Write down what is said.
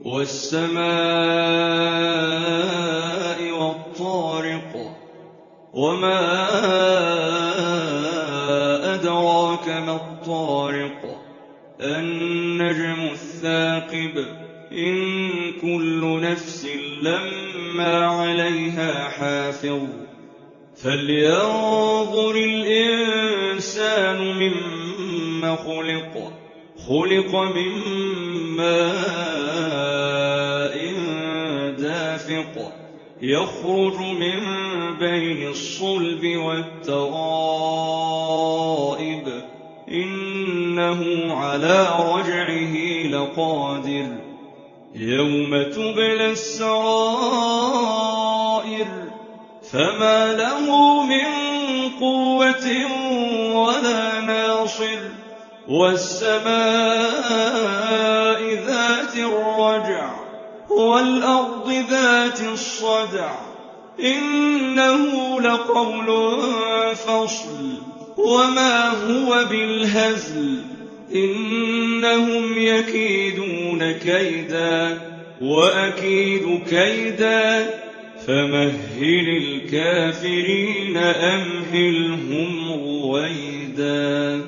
والسماء والطارق وما أدراك ما الطارق النجم الثاقب إن كل نفس لما عليها حافظ فلينظر الإنسان مما خلق من ماء دافق يخرج من بين الصلب والترائب إنه على رجعه لقادر يوم تبلى السرائر فما له من قوة ولا ناصر والسماء ذات الرجع والأرض ذات الصدع إنه لقول فصل وما هو بالهزل إنهم يكيدون كيدا وأكيد كيدا فمهل الكافرين أمهلهم رويدا.